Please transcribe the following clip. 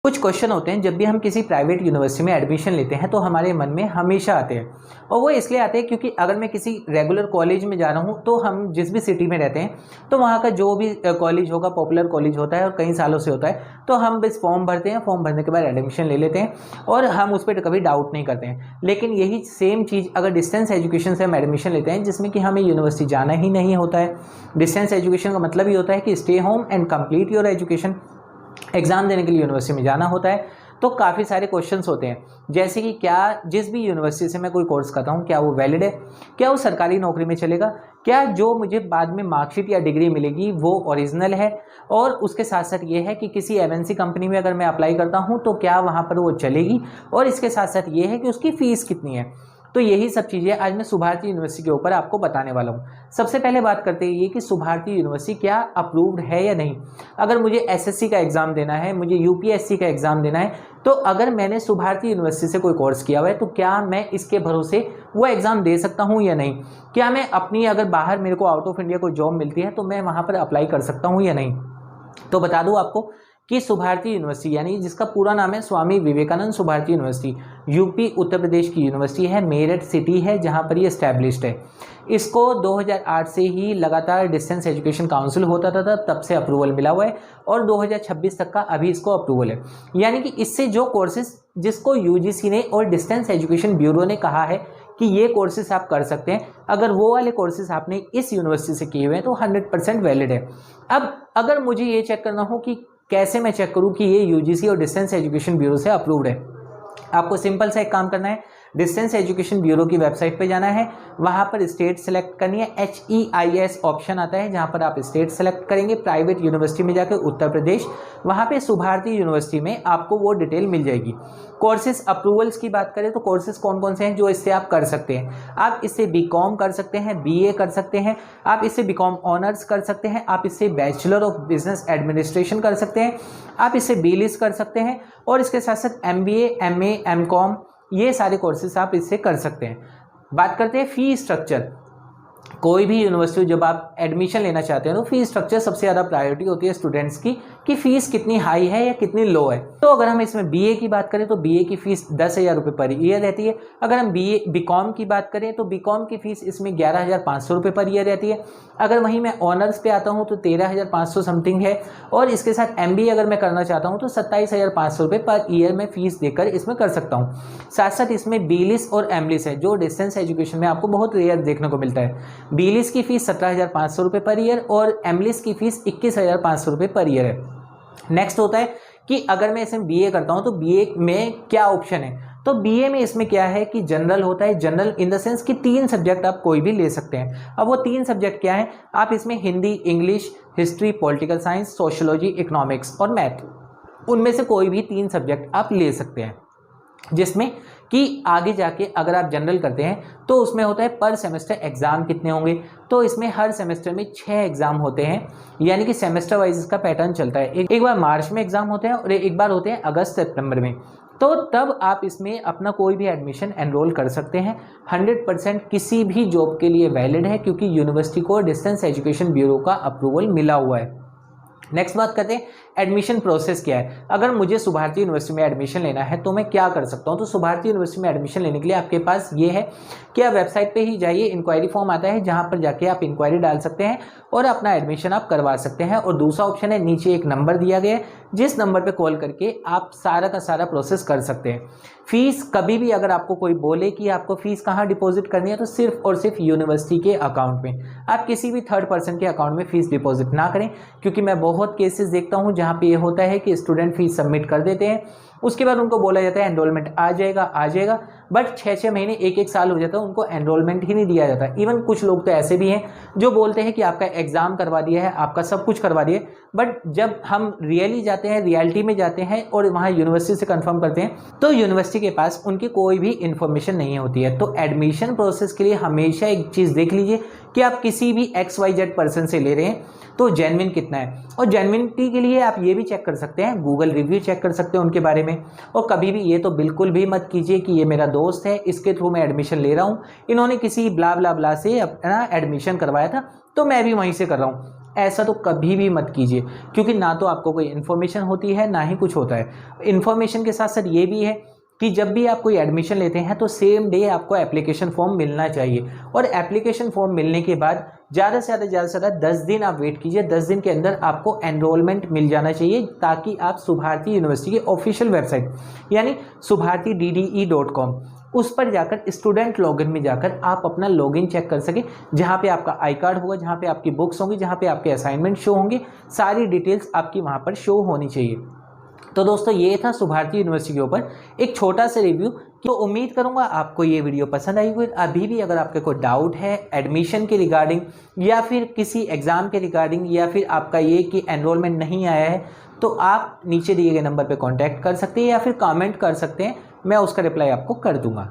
कुछ क्वेश्चन होते हैं जब भी हम किसी प्राइवेट यूनिवर्सिटी में एडमिशन लेते हैं तो हमारे मन में हमेशा आते हैं, और वो इसलिए आते हैं क्योंकि अगर मैं किसी रेगुलर कॉलेज में जा रहा हूँ तो हम जिस भी सिटी में रहते हैं तो वहाँ का जो भी कॉलेज होगा पॉपुलर कॉलेज होता है और कई सालों से होता है, तो हम बस फॉर्म भरते हैं, फॉर्म भरने के बाद एडमिशन ले लेते हैं और हम उस पर कभी डाउट नहीं करते हैं। लेकिन यही सेम चीज़ अगर डिस्टेंस एजुकेशन से हम एडमिशन लेते हैं जिसमें कि हमें यूनिवर्सिटी जाना ही नहीं होता है। डिस्टेंस एजुकेशन का मतलब ही होता है कि stay home and complete your education, exam देने के लिए यूनिवर्सिटी में जाना होता है। तो काफ़ी सारे क्वेश्चंस होते हैं जैसे कि क्या जिस भी यूनिवर्सिटी से मैं कोई कोर्स करता हूँ क्या वो वैलिड है, क्या वो सरकारी नौकरी में चलेगा, क्या जो मुझे बाद में मार्कशीट या डिग्री मिलेगी वो ओरिजिनल है, और उसके साथ साथ ये है कि किसी एमएनसी कंपनी में अगर मैं अप्लाई करता हूँ तो क्या वहाँ पर वो चलेगी, और इसके साथ साथ ये है कि उसकी फ़ीस कितनी है। तो यही सब चीज़ें आज मैं सुभारती यूनिवर्सिटी के ऊपर आपको बताने वाला हूँ। सबसे पहले बात करते हैं ये कि सुभारती यूनिवर्सिटी क्या अप्रूव्ड है या नहीं। अगर मुझे एसएससी का एग्ज़ाम देना है, मुझे यूपीएससी का एग्ज़ाम देना है, तो अगर मैंने सुभारती यूनिवर्सिटी से कोई कोर्स किया हुआ है तो क्या मैं इसके भरोसे वो एग्ज़ाम दे सकता हूँ या नहीं। क्या मैं अपनी अगर बाहर मेरे को आउट ऑफ इंडिया कोई जॉब मिलती है तो मैं वहाँ पर अप्लाई कर सकता हूँ या नहीं। तो बता दूँ आपको कि सुभारती यूनिवर्सिटी यानी जिसका पूरा नाम है स्वामी विवेकानंद सुभारती यूनिवर्सिटी, यूपी उत्तर प्रदेश की यूनिवर्सिटी है, मेरठ सिटी है जहां पर ये इस्टेब्लिश्ड है। इसको 2008 से ही लगातार डिस्टेंस एजुकेशन काउंसिल होता था, तब से अप्रूवल मिला हुआ है और 2026 तक का अभी इसको अप्रूवल है। यानी कि इससे जो कोर्सेज जिसको यूजीसी ने और डिस्टेंस एजुकेशन ब्यूरो ने कहा है कि ये कोर्सेज आप कर सकते हैं, अगर वो वाले कोर्सेज आपने इस यूनिवर्सिटी से किए हुए हैं तो 100% वैलिड है। अब अगर मुझे ये चेक करना हो कि कैसे मैं चेक करूं कि ये यूजीसी और डिस्टेंस एजुकेशन ब्यूरो से अप्रूव्ड है, आपको सिंपल सा एक काम करना है, डिस्टेंस एजुकेशन ब्यूरो की वेबसाइट पे जाना है, वहाँ पर स्टेट सेलेक्ट करनी है, HEIS ऑप्शन आता है जहाँ पर आप स्टेट सेलेक्ट करेंगे, प्राइवेट यूनिवर्सिटी में जाकर उत्तर प्रदेश, वहाँ पे सुभारती यूनिवर्सिटी में आपको वो डिटेल मिल जाएगी। कोर्सेज अप्रूवल्स की बात करें तो कोर्सेज कौन कौन से हैं जो इससे आप कर सकते हैं। आप इससे बीकॉम कर सकते हैं, BA कर सकते हैं, आप इससे बीकॉम ऑनर्स कर सकते हैं, आप इससे बैचलर ऑफ बिजनेस एडमिनिस्ट्रेशन कर सकते हैं, आप इससे BLIS कर सकते हैं, और इसके साथ साथ MBA, MA, MCOM ये सारे कोर्सेज आप इससे कर सकते हैं। बात करते हैं फी स्ट्रक्चर। कोई भी यूनिवर्सिटी जब आप एडमिशन लेना चाहते हैं तो फी स्ट्रक्चर सबसे ज़्यादा प्रायोरिटी होती है स्टूडेंट्स की कि फ़ीस कितनी हाई है या कितनी लो है। तो अगर हम इसमें BA की बात करें तो BA की फ़ीस 10,000 रुपये पर ईयर रहती है। अगर हम बीकॉम की बात करें तो बीकॉम की फ़ीस इसमें 11,500 रुपये पर ईयर रहती है। अगर वहीं मैं ऑनर्स पे आता हूँ तो 13,500 समथिंग है, और इसके साथ MBA अगर मैं करना चाहता हूँ तो 27,500 रुपये पर ईयर में फ़ीस देकर इसमें कर सकता हूँ। साथ साथ इसमें BLIS और MLIS है जो डिस्टेंस एजुकेशन में आपको बहुत रेयर देखने को मिलता है। BLIS की फ़ीस 17,500 रुपये पर ईयर और MLIS की फ़ीस 21,500 रुपये पर ईयर है। नेक्स्ट होता है कि अगर मैं इसमें BA करता हूं तो BA में क्या ऑप्शन है। तो BA में इसमें क्या है कि जनरल होता है, जनरल इन द सेंस कि 3 सब्जेक्ट आप कोई भी ले सकते हैं। अब वो 3 सब्जेक्ट क्या है, आप इसमें Hindi, English, history, political science, sociology, economics और मैथ, उनमें से कोई भी 3 सब्जेक्ट आप ले सकते हैं। जिसमें कि आगे जाके अगर आप जनरल करते हैं तो उसमें होता है पर सेमेस्टर एग्ज़ाम कितने होंगे। तो इसमें हर सेमेस्टर में 6 एग्ज़ाम होते हैं, यानी कि सेमेस्टर वाइज इसका पैटर्न चलता है। एक बार मार्च में एग्ज़ाम होते हैं और एक बार होते हैं अगस्त सितंबर में। तो तब आप इसमें अपना कोई भी एडमिशन एनरोल कर सकते हैं। 100% किसी भी जॉब के लिए वैलिड है क्योंकि यूनिवर्सिटी को डिस्टेंस एजुकेशन ब्यूरो का अप्रूवल मिला हुआ है। नेक्स्ट बात करते हैं एडमिशन प्रोसेस क्या है। अगर मुझे सुभारती यूनिवर्सिटी में एडमिशन लेना है तो मैं क्या कर सकता हूं। तो सुभारती यूनिवर्सिटी में एडमिशन लेने के लिए आपके पास ये है कि आप वेबसाइट पे ही जाइए, इंक्वायरी फॉर्म आता है जहां पर जाके आप इंक्वायरी डाल सकते हैं और अपना एडमिशन आप करवा सकते हैं। और दूसरा ऑप्शन है, नीचे एक नंबर दिया गया है जिस नंबर पर कॉल करके आप सारा का सारा प्रोसेस कर सकते हैं। फीस कभी भी अगर आपको कोई बोले कि आपको फीस कहाँ डिपॉजिट करनी है तो सिर्फ और सिर्फ यूनिवर्सिटी के अकाउंट में, आप किसी भी थर्ड पर्सन के अकाउंट में फीस डिपॉजिट ना करें। क्योंकि मैं बहुत केसेस देखता हूं जहां पे ये होता है कि स्टूडेंट फीस सबमिट कर देते हैं, उसके बाद उनको बोला जाता है एनरोलमेंट आ जाएगा, बट 6-6 महीने 1-1 साल हो जाता है, उनको एनरोलमेंट ही नहीं दिया जाता। इवन कुछ लोग तो ऐसे भी हैं जो बोलते हैं कि आपका एग्जाम करवा दिया है, आपका सब कुछ करवा दिया, बट जब हम रियलिटी में जाते हैं और वहाँ यूनिवर्सिटी से कंफर्म करते हैं तो यूनिवर्सिटी के पास उनकी कोई भी इंफॉर्मेशन नहीं होती है। तो एडमिशन प्रोसेस के लिए हमेशा एक चीज़ देख लीजिए कि आप किसी भी XYZ पर्सन से ले रहे हैं तो जेन्युइन कितना है। और जेन्युइनिटी के लिए आप ये भी चेक कर सकते हैं, गूगल रिव्यू चेक कर सकते हैं उनके बारे में। और कभी भी ये तो बिल्कुल भी मत कीजिए कि ये मेरा दोस्त है, इसके थ्रू मैं एडमिशन ले रहा हूँ, इन्होंने किसी ब्ला ब्ला ब्ला से अपना एडमिशन करवाया था तो मैं भी वहीं से कर रहा हूँ। ऐसा तो कभी भी मत कीजिए, क्योंकि ना तो आपको कोई इन्फॉर्मेशन होती है ना ही कुछ होता है। इन्फॉर्मेशन के साथ साथ ये भी है कि जब भी आप कोई एडमिशन लेते हैं तो सेम डे आपको एप्लीकेशन फॉर्म मिलना चाहिए, और एप्लीकेशन फॉर्म मिलने के बाद ज़्यादा से ज़्यादा 10 दिन आप वेट कीजिए। 10 दिन के अंदर आपको एनरोलमेंट मिल जाना चाहिए, ताकि आप सुभारती यूनिवर्सिटी की ऑफिशियल वेबसाइट यानी subharti.dde.com उस पर जाकर स्टूडेंट लॉगिन में जाकर आप अपना लॉगिन चेक कर सकें, जहाँ पे आपका आई कार्ड होगा, जहाँ पे आपकी बुक्स होंगी, जहाँ पे आपके असाइनमेंट शो होंगे, सारी डिटेल्स आपकी वहाँ पर शो होनी चाहिए। तो दोस्तों ये था सुभारती यूनिवर्सिटी के ऊपर एक छोटा सा रिव्यू। तो उम्मीद करूंगा आपको ये वीडियो पसंद आई होगी। अभी भी अगर आपके कोई डाउट है एडमिशन के रिगार्डिंग, या फिर किसी एग्ज़ाम के रिगार्डिंग, या फिर आपका ये कि एनरोलमेंट नहीं आया है, तो आप नीचे दिए गए नंबर पर कॉन्टैक्ट कर सकते हैं या फिर कमेंट कर सकते हैं, मैं उसका रिप्लाई आपको कर दूंगा।